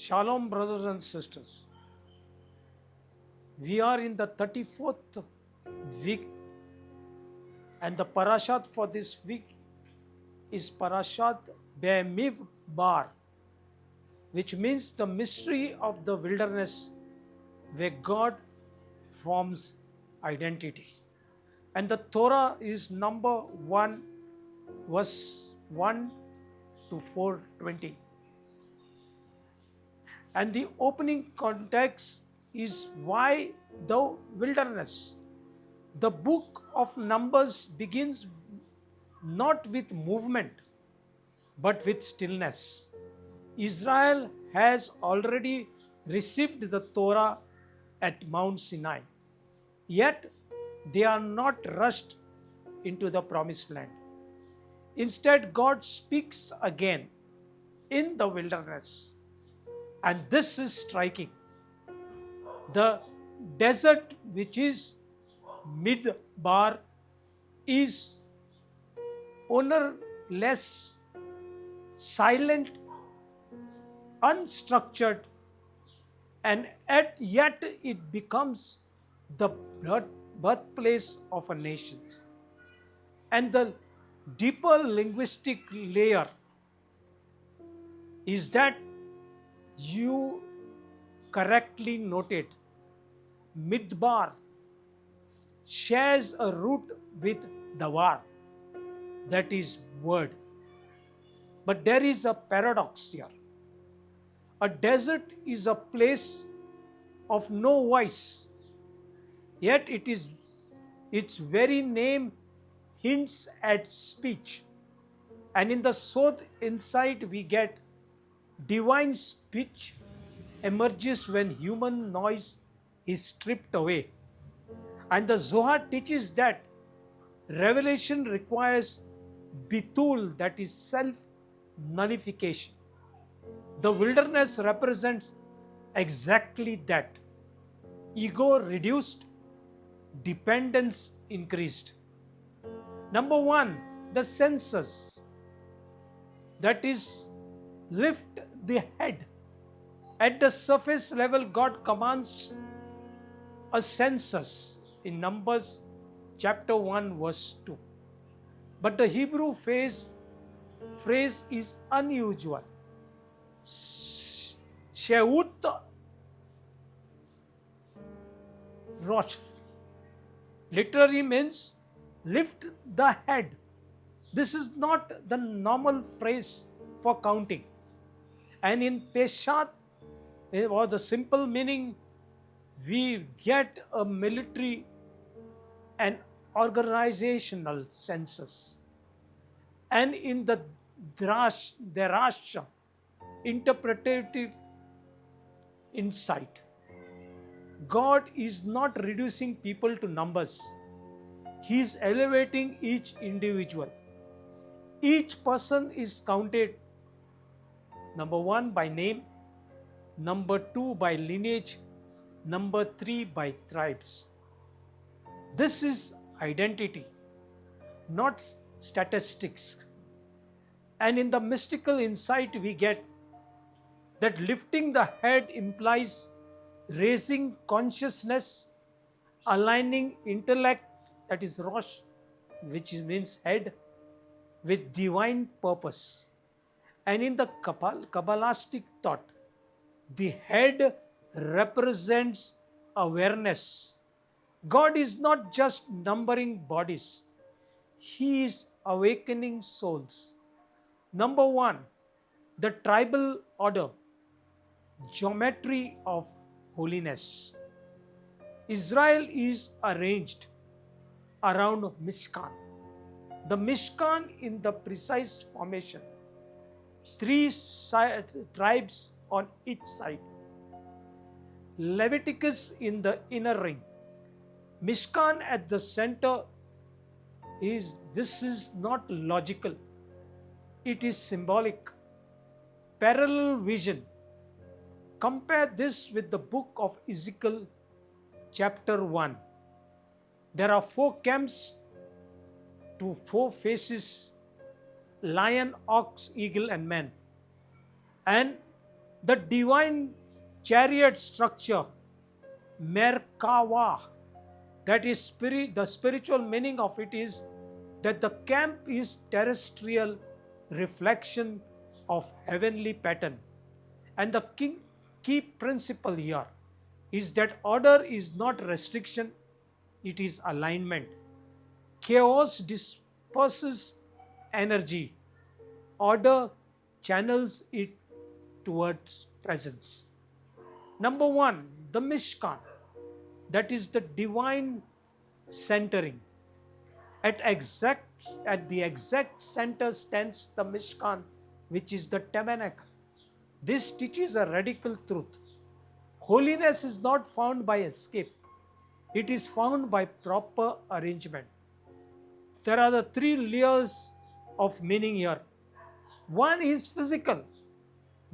Shalom, brothers and sisters. We are in the 34th week, and the parashat for this week is Parashat Bamidbar, which means the mystery of the wilderness where God forms identity. And the Torah is number 1, verse 1 to 420. And the opening context is why the wilderness. The book of Numbers begins not with movement but with stillness. Israel has already received the Torah at Mount Sinai, yet they are not rushed into the promised land. Instead, God speaks again in the wilderness, and this is striking. The desert, which is Midbar, is ownerless, silent, unstructured, and yet it becomes the birthplace of a nation. And the deeper linguistic layer is that you correctly noted Midbar shares a root with Davar, that is word. But there is a paradox here. A desert is a place of no voice, yet its very name hints at speech. And in the Sod insight, we get divine speech emerges when human noise is stripped away. And the Zohar teaches that revelation requires bitul, that is self nullification. The wilderness represents exactly that. Ego reduced, dependence increased. Number one, the senses, that is, lift the head. At the surface level, God commands a census in Numbers chapter 1, verse 2. But the Hebrew phrase is unusual. Sheut Rosh literally means lift the head. This is not the normal phrase for counting. And in Peshat, or the simple meaning, we get a military and organizational census. And in the Darash, interpretative insight, God is not reducing people to numbers. He is elevating each individual. Each person is counted, number one, by name, number two, by lineage, number three, by tribes. This is identity, not statistics. And in the mystical insight, we get that lifting the head implies raising consciousness, aligning intellect, that is Rosh, which means head, with divine purpose. And in the Kabbalistic thought, the head represents awareness. God is not just numbering bodies, He is awakening souls. Number one, the tribal order, geometry of holiness. Israel is arranged around Mishkan. The Mishkan in the precise formation, three tribes on each side. Leviticus in the inner ring. Mishkan at the center this is not logical. It is symbolic. Parallel vision. Compare this with the book of Ezekiel chapter 1. There are 4 camps to 4 faces: lion, ox, eagle, and man. And The divine chariot structure, Merkava, that is the spiritual meaning of it is that the camp is terrestrial reflection of heavenly pattern. And the key principle here is that order is not restriction, it is alignment. Chaos disperses energy, order channels it towards presence. Number one, the Mishkan, that is the divine centering. At the exact center stands the Mishkan, which is the tabernacle. This teaches a radical truth. Holiness is not found by escape, it is found by proper arrangement. There are the three layers of meaning here. One is physical.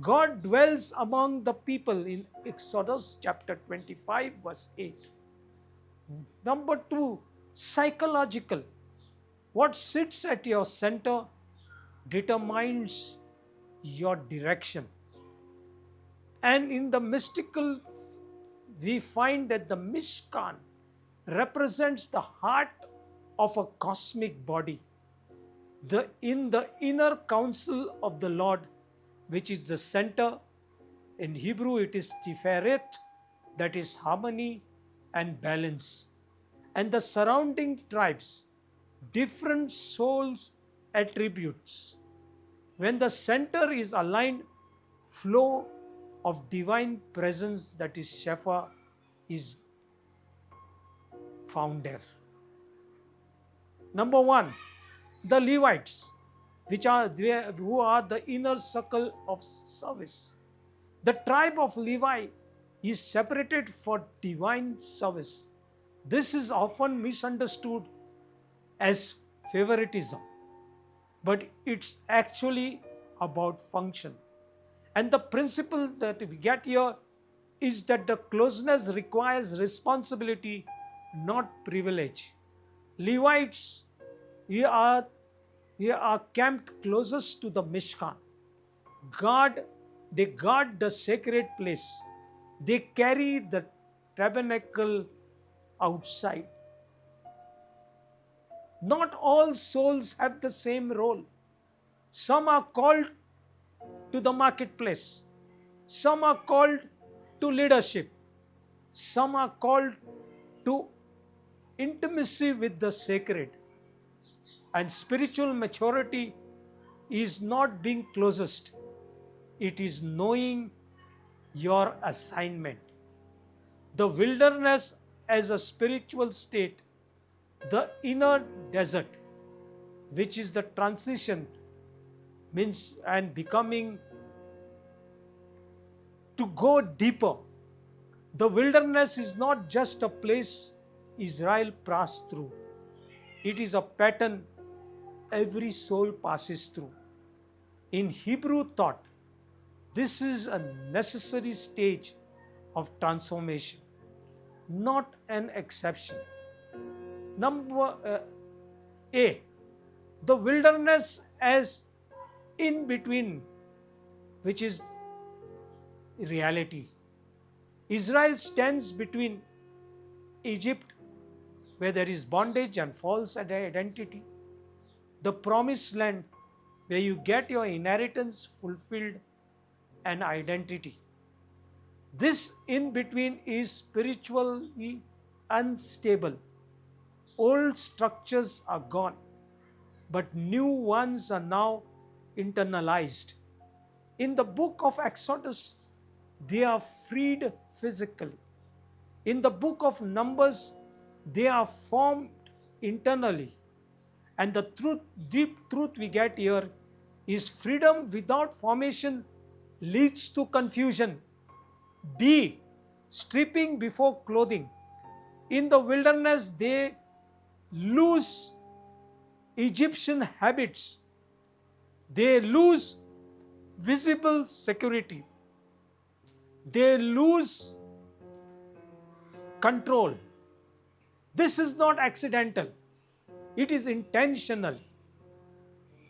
God dwells among the people in Exodus chapter 25, verse 8. Number two, psychological. What sits at your center determines your direction. And in the mystical, we find that the Mishkan represents the heart of a cosmic body. In the inner council of the Lord, which is the center, in Hebrew it is Tiferet, that is harmony and balance. And the surrounding tribes, different souls attributes. When the center is aligned, flow of divine presence, that is Shefa, is found there. Number one, the Levites, who are the inner circle of service. The tribe of Levi is separated for divine service. This is often misunderstood as favoritism, but it's actually about function. And the principle that we get here is that the closeness requires responsibility, not privilege. Levites, we are camped closest to the Mishkan. They guard the sacred place. They carry the tabernacle outside. Not all souls have the same role. Some are called to the marketplace. Some are called to leadership. Some are called to intimacy with the sacred. And spiritual maturity is not being closest. It is knowing your assignment. The wilderness as a spiritual state, the inner desert, which is the transition, means and becoming to go deeper. The wilderness is not just a place Israel passed through. It is a pattern every soul passes through. In Hebrew thought, this is a necessary stage of transformation, not an exception. Number A, the wilderness as in between, which is reality. Israel stands between Egypt, where there is bondage and false identity, the promised land, where you get your inheritance fulfilled and identity. This in between is spiritually unstable. Old structures are gone, but new ones are now internalized. In the book of Exodus, they are freed physically. In the book of Numbers, they are formed internally. And the deep truth we get here is freedom without formation leads to confusion. B, stripping before clothing. In the wilderness, they lose Egyptian habits. They lose visible security. They lose control. This is not accidental. It is intentional.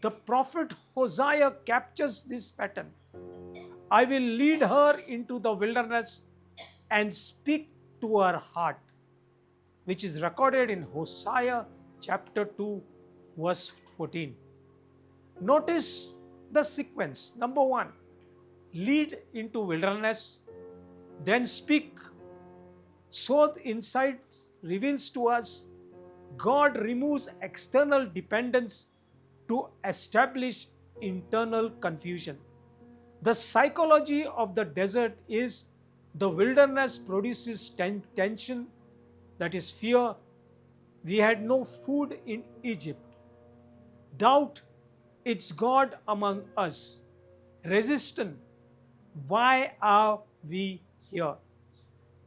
The prophet Hosea captures this pattern. I will lead her into the wilderness and speak to her heart, which is recorded in Hosea chapter 2, verse 14. Notice the sequence. Number one, lead into wilderness, then speak. So the insight reveals to us God removes external dependence to establish internal confusion. The psychology of the desert is the wilderness produces tension, that is fear. We had no food in Egypt. Doubt, it's God among us. Resistance, why are we here?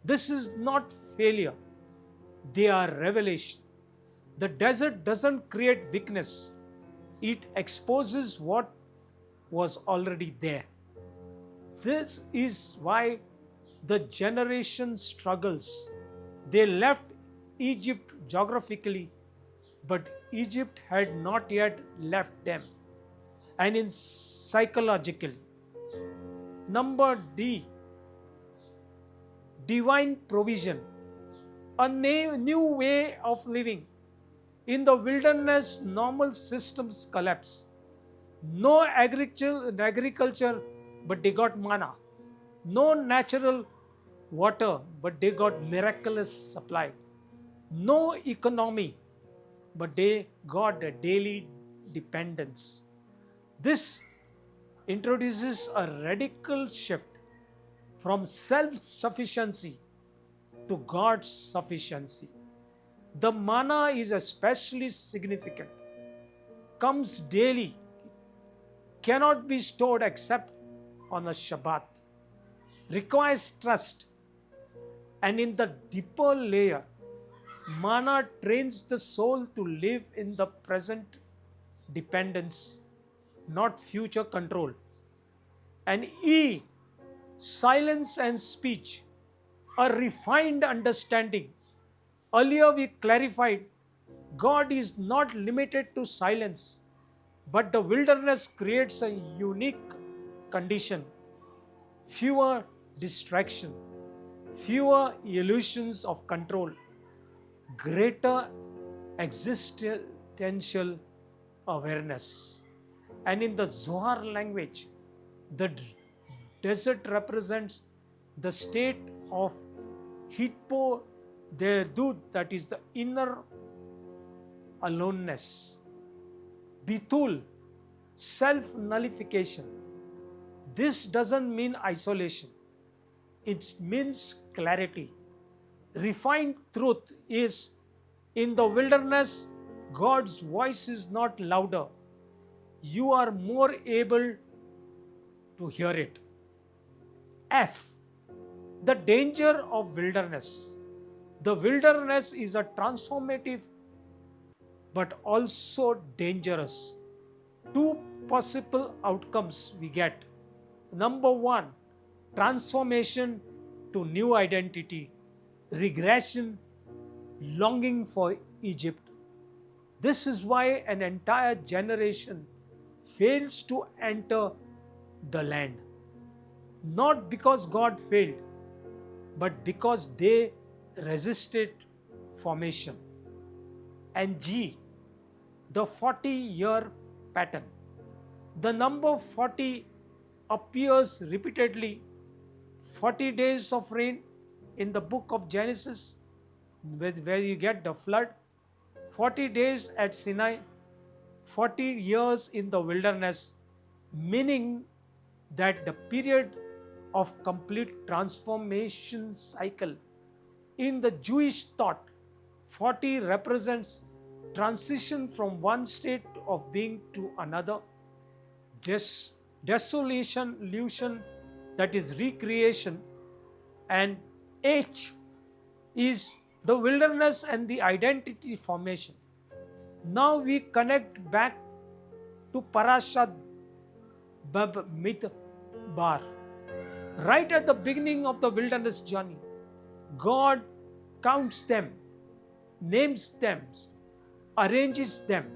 This is not failure, they are revelation. The desert doesn't create weakness, it exposes what was already there. This is why the generation struggles. They left Egypt geographically, but Egypt had not yet left them. And in psychological. Number D, divine provision, a new way of living. In the wilderness, normal systems collapse. No agriculture, but they got manna. No natural water, but they got miraculous supply. No economy, but they got a daily dependence. This introduces a radical shift from self-sufficiency to God's sufficiency. The manna is especially significant. Comes daily, cannot be stored except on a Shabbat. Requires trust. And in the deeper layer, manna trains the soul to live in the present dependence, not future control. And E, silence and speech, a refined understanding. Earlier we clarified God is not limited to silence, but the wilderness creates a unique condition. Fewer distraction, fewer illusions of control, greater existential awareness. And in the Zohar language, the desert represents the state of hitpo derdut, that is the inner aloneness. Bitul, self-nullification. This doesn't mean isolation. It means clarity. Refined truth is, in the wilderness, God's voice is not louder. You are more able to hear it. F, the danger of wilderness. The wilderness is a transformative but also dangerous. Two possible outcomes we get. Number one, transformation to new identity, regression, longing for Egypt. This is why an entire generation fails to enter the land. Not because God failed, but because they resisted formation. And G, the 40-year pattern. The number 40 appears repeatedly. 40 days of rain in the book of Genesis, where you get the flood. 40 days at Sinai, 40 years in the wilderness, meaning that the period of complete transformation cycle. In the Jewish thought, 40 represents transition from one state of being to another. Desolation, that is recreation. And H is the wilderness and the identity formation. Now we connect back to Parashat Bamidbar. Right at the beginning of the wilderness journey, God counts them, names them, arranges them.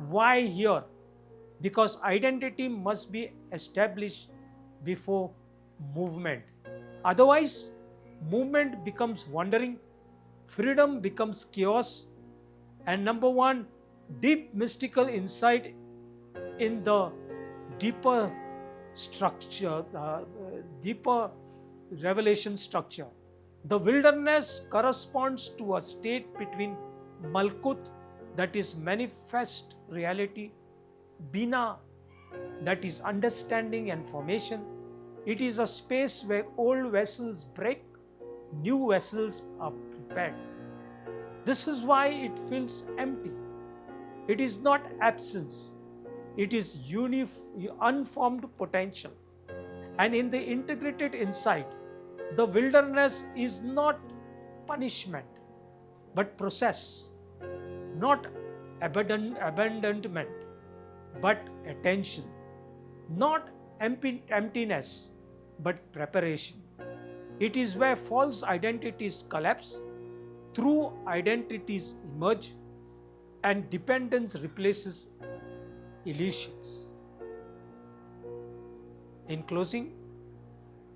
Why here? Because identity must be established before movement. Otherwise, movement becomes wandering, freedom becomes chaos, and number one, deep mystical insight in the deeper structure, deeper revelation structure. The wilderness corresponds to a state between Malkut, that is manifest reality, Bina, that is understanding and formation. It is a space where old vessels break, new vessels are prepared. This is why it feels empty. It is not absence, it is unformed potential. And in the integrated insight, the wilderness is not punishment, but process, not abandonment, but attention, not emptiness, but preparation. It is where false identities collapse, true identities emerge, and dependence replaces illusions. In closing,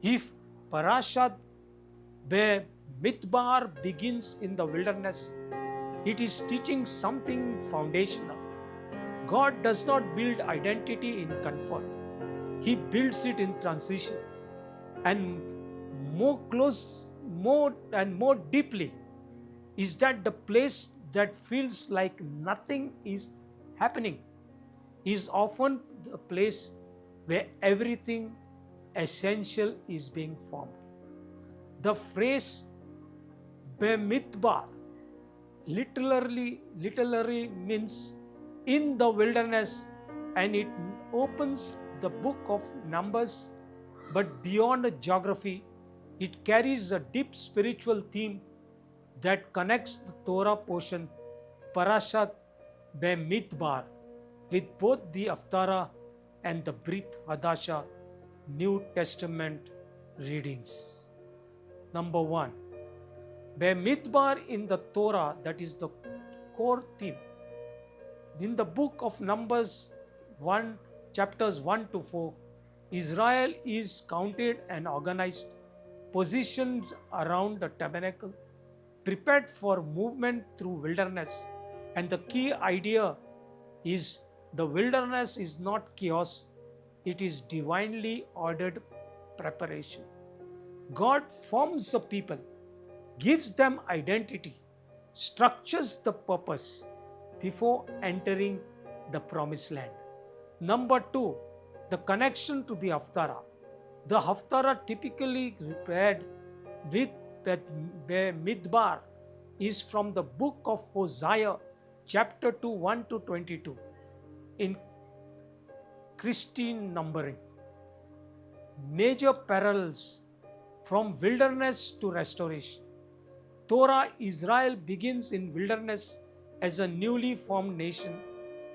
if Parashat Be Midbar begins in the wilderness, it is teaching something foundational. God does not build identity in comfort, He builds it in transition. And more deeply is that the place that feels like nothing is happening is often the place where everything essential is being formed. The phrase Bemidbar literally means in the wilderness, and it opens the book of Numbers. But beyond geography, it carries a deep spiritual theme that connects the Torah portion Parashat Bemidbar with both the Haftarah and the Brit Hadasha New Testament readings. Number one, Bemidbar in the Torah, that is the core theme. In the book of Numbers 1, chapters 1 to 4, Israel is counted and organized, positioned around the tabernacle, prepared for movement through wilderness. And the key idea is the wilderness is not chaos, it is divinely ordered preparation. God forms the people, gives them identity, structures the purpose before entering the promised land. Number two, the connection to the Haftarah. The Haftarah typically read with Midbar is from the book of Hosea, chapter 2, 1 to 22, in Christian numbering. Major parallels from wilderness to restoration. Torah Israel begins in wilderness as a newly formed nation.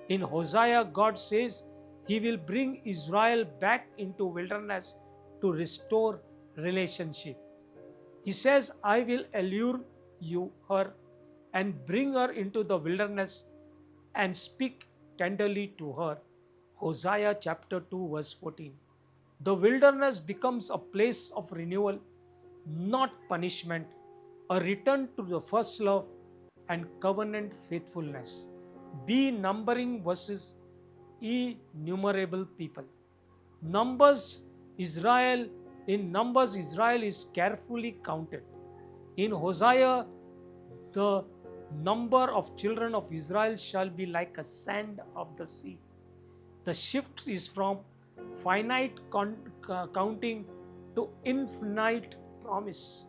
In Hosea, God says He will bring Israel back into wilderness to restore relationship. He says, I will allure her and bring her into the wilderness and speak tenderly to her. Hosea chapter 2 verse 14. The wilderness becomes a place of renewal, not punishment, a return to the first love and covenant faithfulness. Be numbering versus innumerable people. In Numbers, Israel is carefully counted. In Hosea, the number of children of Israel shall be like a sand of the sea. The shift is from finite counting to infinite promise.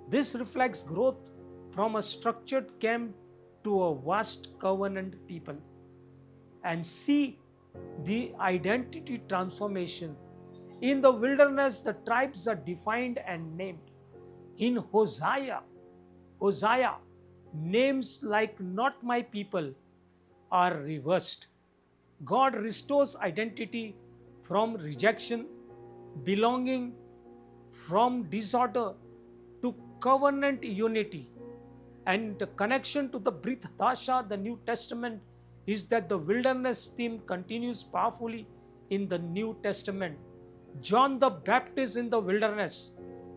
This reflects growth from a structured camp to a vast covenant people. And see the identity transformation. In the wilderness, the tribes are defined and named. In Hosea, names like not my people are reversed. God restores identity from rejection, belonging from disorder to covenant unity. And the connection to the Brit Hadasha, the New Testament, is that the wilderness theme continues powerfully in the New Testament. John the Baptist in the wilderness.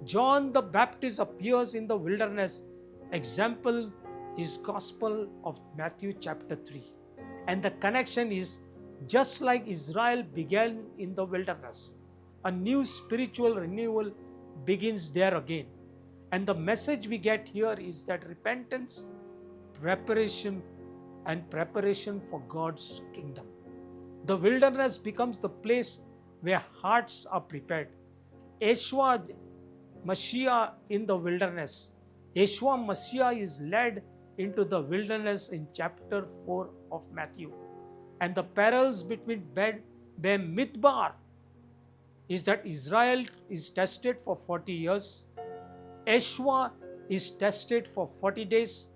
John the Baptist appears in the wilderness. Example is Gospel of Matthew chapter 3. And the connection is just like Israel began in the wilderness. A new spiritual renewal begins there again. And the message we get here is that repentance, preparation, and preparation for God's kingdom. The wilderness becomes the place where hearts are prepared. Yeshua Mashiach in the wilderness. Yeshua Mashiach is led into the wilderness in chapter 4 of Matthew. And the parallels between Bemidbar is that Israel is tested for 40 years. Yeshua is tested for 40 days.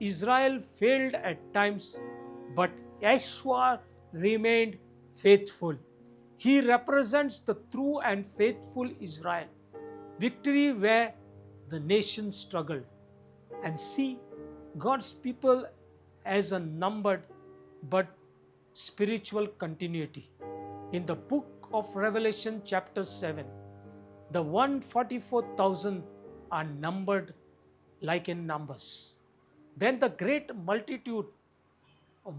Israel failed at times, but Yeshua remained faithful. He represents the true and faithful Israel. Victory where the nation struggled. And see God's people as a numbered but spiritual continuity. In the book of Revelation chapter 7, the 144,000 are numbered like in numbers. Then the great multitude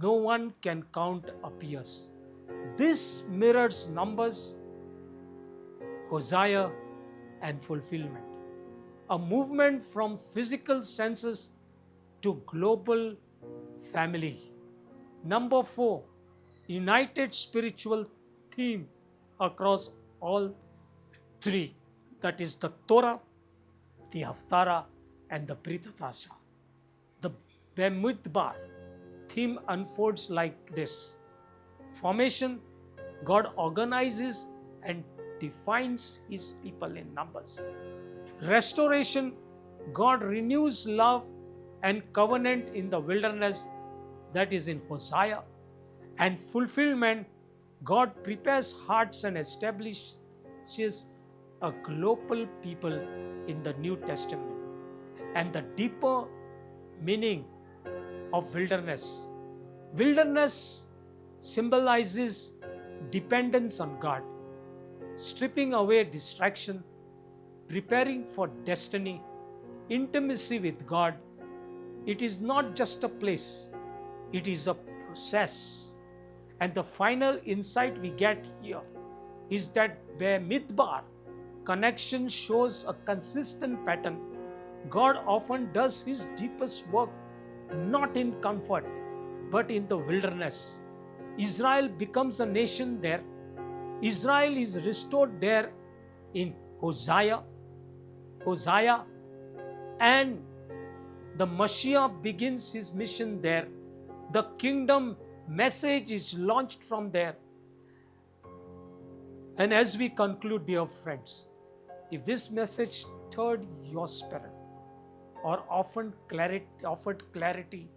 no one can count appears. This mirrors Numbers, Hosea, and fulfillment. A movement from physical senses to global family. Number 4, united spiritual theme across all three. That is the Torah, the Haftarah, and the Brit Hadashah. The Bemidbar theme unfolds like this. Formation, God organizes and defines His people in numbers. Restoration, God renews love and covenant in the wilderness, that is in Hosea. And fulfillment, God prepares hearts and establishes a global people in the New Testament. And the deeper meaning of wilderness. Wilderness symbolizes dependence on God, stripping away distraction, preparing for destiny, intimacy with God. It is not just a place, it is a process. And the final insight we get here is that Bemidbar connection shows a consistent pattern. God often does His deepest work not in comfort, but in the wilderness. Israel becomes a nation there. Israel is restored there in Hosea, and the Mashiach begins his mission there. The kingdom message is launched from there. And as we conclude, dear friends, if this message stirred your spirit or offered clarity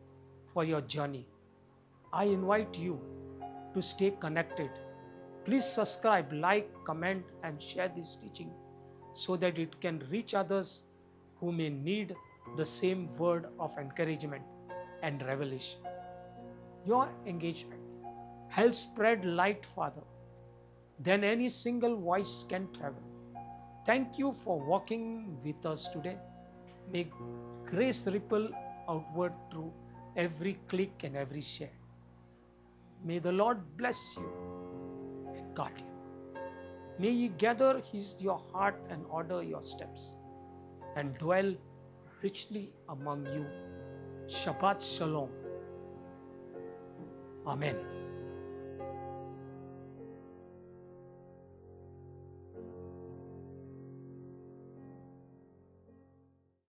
for your journey, I invite you to stay connected. Please subscribe, like, comment, and share this teaching so that it can reach others who may need the same word of encouragement and revelation. Your engagement helps spread light farther than any single voice can travel. Thank you for walking with us today. May grace ripple outward through every click and every share. May the Lord bless you and guard you. May He gather your heart and order your steps and dwell richly among you. Shabbat Shalom. Amen.